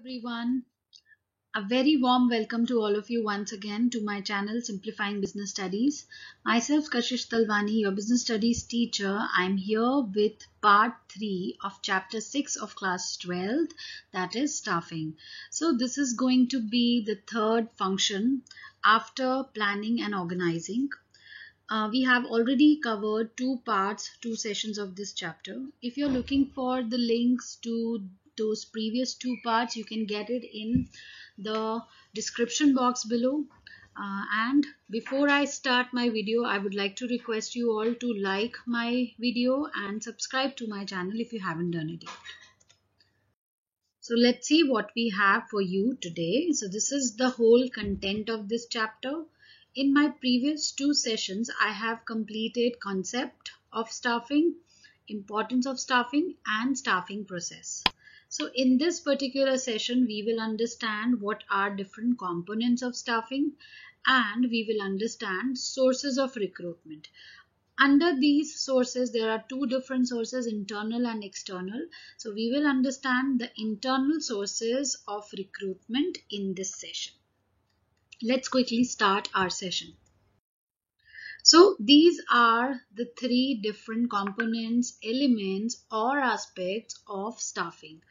everyone. A very warm welcome to all of you once again to my channel Simplifying Business Studies. Myself Kashish Talwani, your business studies teacher. I'm here with part 3 of chapter 6 of class 12, that is staffing. So this is going to be the third function after planning and organizing. We have already covered two sessions of this chapter. If you're looking for the links to those previous two parts, you can get it in the description box below. And before I start my video, I would like to request you all to like my video and subscribe to my channel if you haven't done it yet. So let's see what we have for you today. So this is the whole content of this chapter. In my previous two sessions, I have completed concept of staffing, importance of staffing, and staffing process. So in this particular session, we will understand what are different components of staffing, and we will understand sources of recruitment. Under these sources, there are two different sources, internal and external. So we will understand the internal sources of recruitment in this session. Let's quickly start our session. So these are the three different components, elements, or aspects of staffing.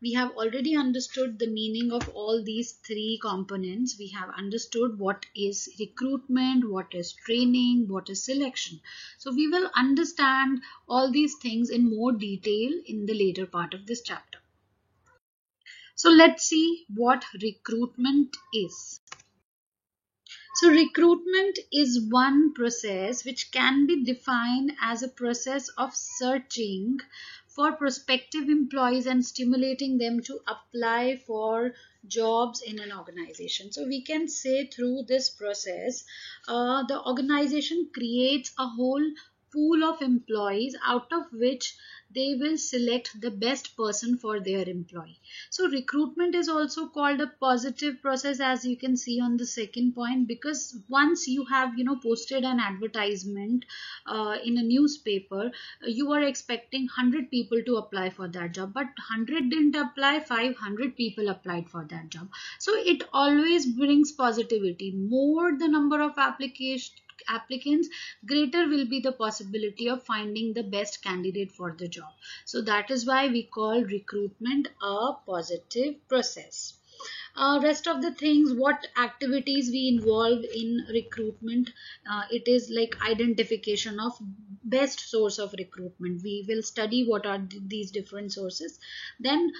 We have already understood the meaning of all these three components. We have understood what is recruitment, what is training, what is selection. So we will understand all these things in more detail in the later part of this chapter. So let's see what recruitment is. So recruitment is one process which can be defined as a process of searching for prospective employees and stimulating them to apply for jobs in an organization. So we can say through this process, the organization creates a whole pool of employees out of which they will select the best person for their employee. So recruitment is also called a positive process, as you can see on the second point, because once you have posted an advertisement in a newspaper, you are expecting 100 people to apply for that job, but 100 didn't apply, 500 people applied for that job. So it always brings positivity. More the number of applicants, greater will be the possibility of finding the best candidate for the job. So that is why we call recruitment a positive process. Rest of the things, what activities we involve in recruitment, it is like identification of best source of recruitment. We will study what are these different sources. Then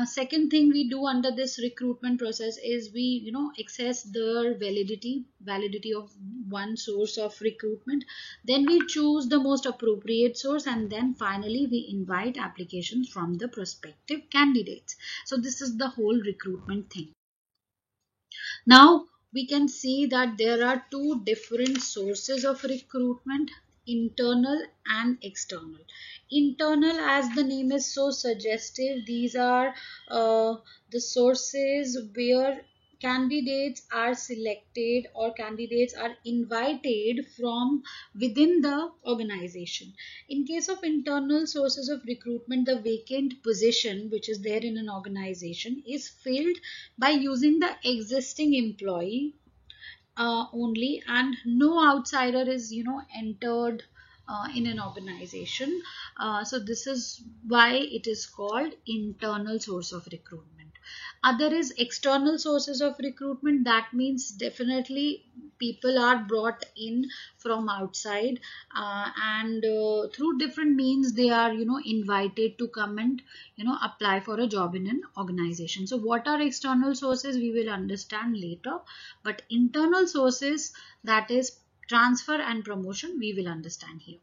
second thing we do under this recruitment process is we assess the validity of one source of recruitment. Then we choose the most appropriate source, and then finally we invite applications from the prospective candidates. So this is the whole recruitment thing. Now we can see that there are two different sources of recruitment, internal and external. Internal, as the name is so suggestive, these are the sources where candidates are selected or candidates are invited from within the organization. In case of internal sources of recruitment, the vacant position which is there in an organization is filled by using the existing employee only, and no outsider is entered in an organization. So this is why it is called internal source of recruitment. Other is external sources of recruitment. That means definitely people are brought in from outside, and through different means they are invited to come and apply for a job in an organization. So what are external sources we will understand later, but internal sources, that is transfer and promotion, we will understand here.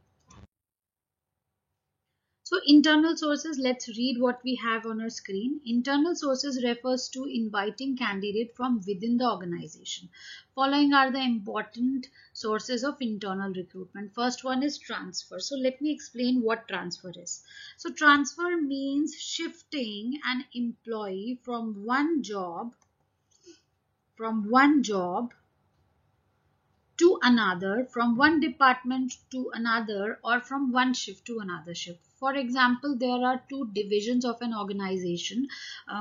So internal sources, let's read what we have on our screen. Internal sources refers to inviting candidate from within the organization. Following are the important sources of internal recruitment. First one is transfer. So let me explain what transfer is. So transfer means shifting an employee from one job to another, from one department to another, or from one shift to another shift. For example, there are two divisions of an organization,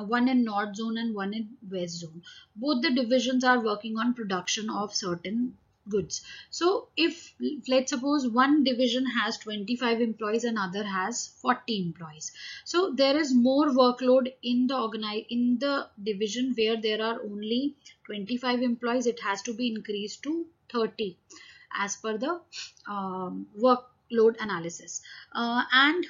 one in North Zone and one in West Zone. Both the divisions are working on production of certain goods. So if, let's suppose, one division has 25 employees and other has 40 employees, so there is more workload in the division where there are only 25 employees. It has to be increased to 30 as per the workload analysis. And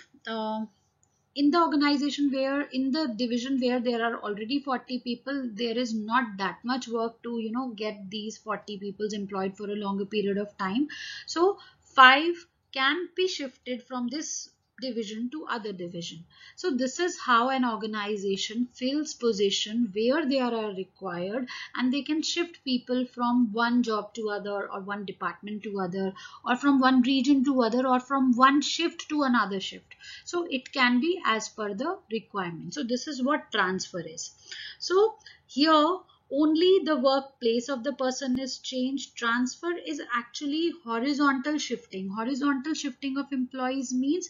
in the organization where, in the division where there are already 40 people, there is not that much work to get these 40 people employed for a longer period of time. So 5 can be shifted from this division to other division. So this is how an organization fills position where they are required, and they can shift people from one job to other, or one department to other, or from one region to other, or from one shift to another shift. So it can be as per the requirement. So this is what transfer is. So here only the workplace of the person is changed. Transfer is actually horizontal shifting. Horizontal shifting of employees means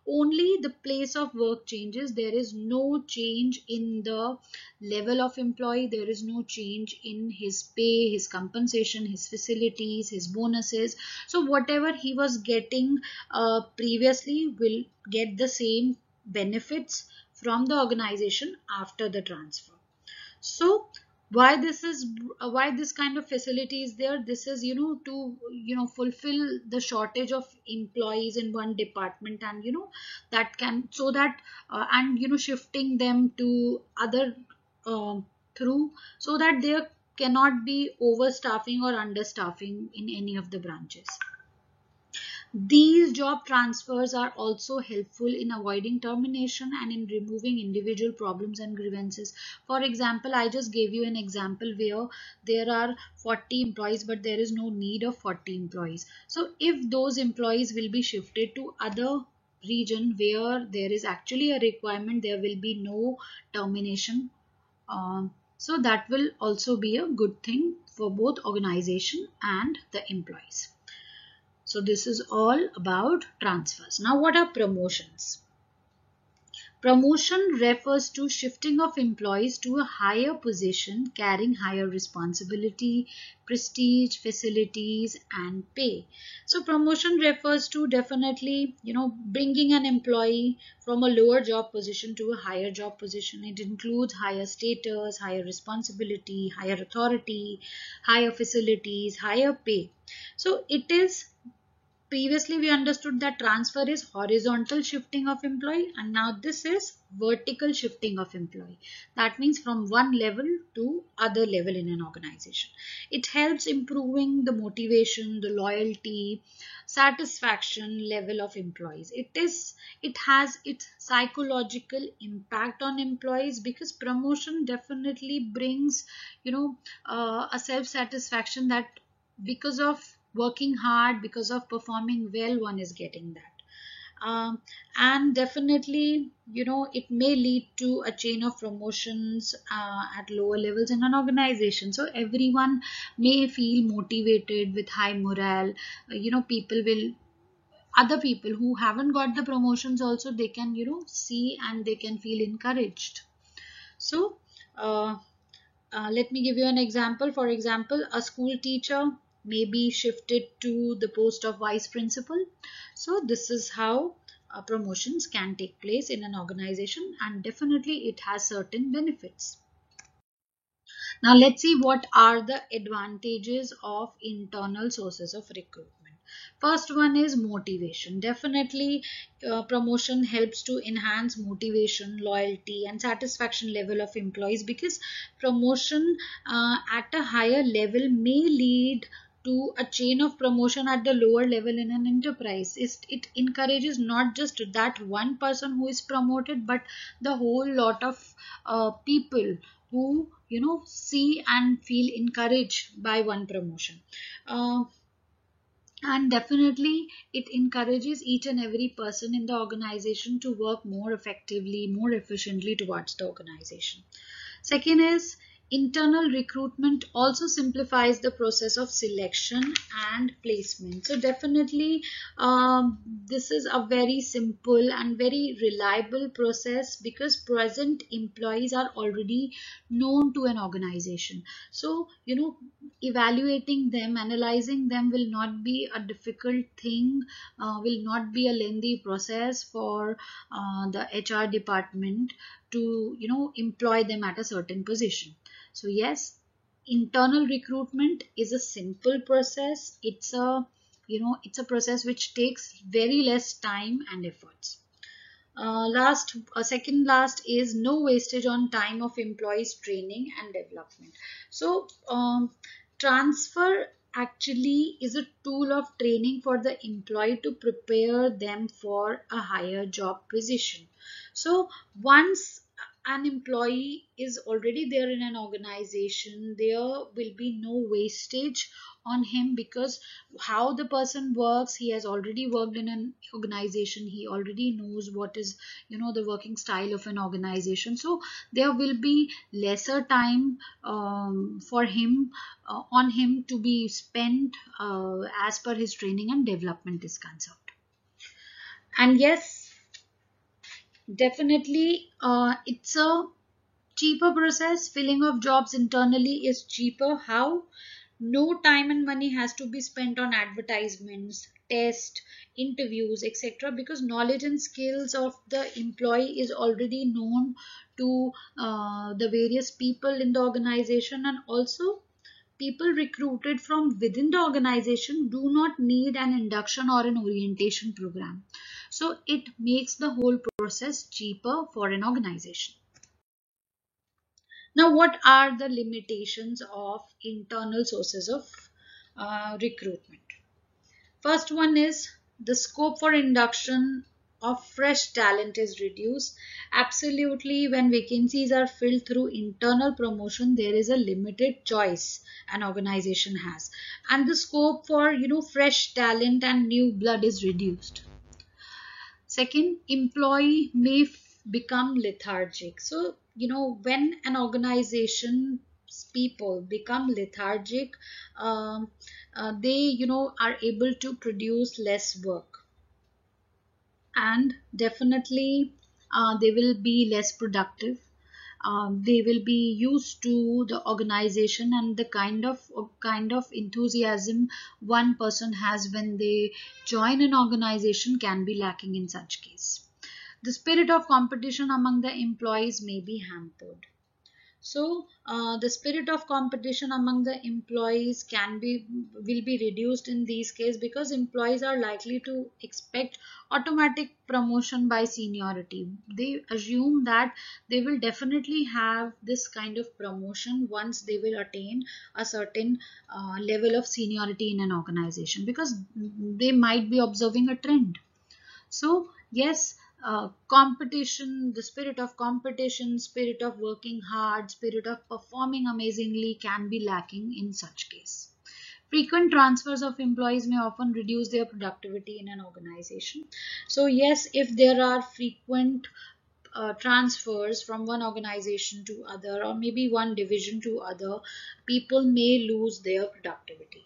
only the place of work changes. There is no change in the level of employee. There is no change in his pay, his compensation, his facilities, his bonuses. So whatever he was getting previously will get the same benefits from the organization after the transfer. So why this kind of facility is there? This is to fulfill the shortage of employees in one department, and that can, so that and shifting them to other through, so that there cannot be overstaffing or understaffing in any of the branches. These job transfers are also helpful in avoiding termination and in removing individual problems and grievances. For example, I just gave you an example where there are 40 employees but there is no need of 40 employees. So if those employees will be shifted to other region where there is actually a requirement, there will be no termination. So that will also be a good thing for both organization and the employees. So this is all about transfers. Now what are promotions? Promotion refers to shifting of employees to a higher position carrying higher responsibility, prestige, facilities and pay. So promotion refers to definitely bringing an employee from a lower job position to a higher job position. It includes higher status, higher responsibility, higher authority, higher facilities, higher pay. So it is, previously we understood that transfer is horizontal shifting of employee, and now this is vertical shifting of employee. That means from one level to other level in an organization. It helps improving the motivation, the loyalty, satisfaction level of employees. It has its psychological impact on employees, because promotion definitely brings a self satisfaction that because of working hard, because of performing well, one is getting that. And definitely it may lead to a chain of promotions at lower levels in an organization. So everyone may feel motivated with high morale. Other people who haven't got the promotions also, they can see and they can feel encouraged. So let me give you an example. For example, a school teacher may be shifted to the post of vice principal. So this is how promotions can take place in an organization, and definitely it has certain benefits. Now let's see what are the advantages of internal sources of recruitment. First one is motivation. Definitely promotion helps to enhance motivation, loyalty and satisfaction level of employees, because promotion at a higher level may lead to a chain of promotion at the lower level in an enterprise. It encourages not just that one person who is promoted, but the whole lot of people who see and feel encouraged by one promotion. And definitely it encourages each and every person in the organization to work more effectively, more efficiently towards the organization. Second is Internal recruitment also simplifies the process of selection and placement. So definitely this is a very simple and very reliable process because present employees are already known to an organization. So evaluating them, analyzing them will not be a difficult thing, will not be a lengthy process for the HR department to employ them at a certain position. So yes, internal recruitment is a simple process. It's a process which takes very less time and efforts. Second last is no wastage on time of employees training and development. So transfer actually is a tool of training for the employee to prepare them for a higher job position. So once an employee is already there in an organization, there will be no wastage on him because how the person works, he has already worked in an organization, he already knows what is the working style of an organization. So there will be lesser time for him on him to be spent as per his training and development is concerned. And yes, definitely it's a cheaper process. Filling of jobs internally is cheaper. How? No time and money has to be spent on advertisements, tests, interviews, etc. because knowledge and skills of the employee is already known to the various people in the organization, and also people recruited from within the organization do not need an induction or an orientation program. So it makes the whole process cheaper for an organization. Now, what are the limitations of internal sources of recruitment? First one is the scope for induction of fresh talent is reduced. Absolutely, when vacancies are filled through internal promotion, there is a limited choice an organization has, and the scope for fresh talent and new blood is reduced. Second, employee may become lethargic. So when an organization's people become lethargic, they are able to produce less work, and definitely they will be less productive. They will be used to the organization, and the kind of enthusiasm one person has when they join an organization can be lacking in such case. The spirit of competition among the employees may be hampered. So the spirit of competition among the employees will be reduced in these cases because employees are likely to expect automatic promotion by seniority. They assume that they will definitely have this kind of promotion once they will attain a certain level of seniority in an organization, because they might be observing a trend. So yes, competition, the spirit of competition, spirit of working hard, spirit of performing amazingly can be lacking in such case. Frequent transfers of employees may often reduce their productivity in an organization. So yes, if there are frequent transfers from one organization to other, or maybe one division to other, people may lose their productivity,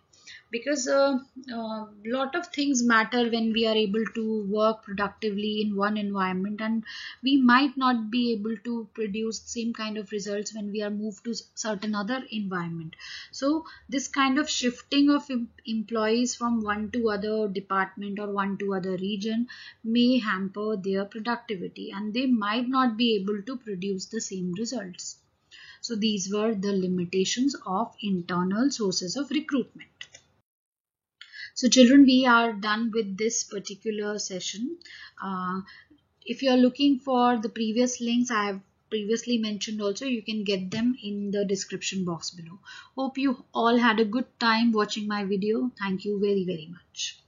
because lot of things matter when we are able to work productively in one environment, and we might not be able to produce same kind of results when we are moved to certain other environment. So this kind of shifting of employees from one to other department or one to other region may hamper their productivity, and they might not be able to produce the same results. So these were the limitations of internal sources of recruitment. So children, we are done with this particular session. If you are looking for the previous links I have previously mentioned also, you can get them in the description box below. Hope you all had a good time watching my video. Thank you very much.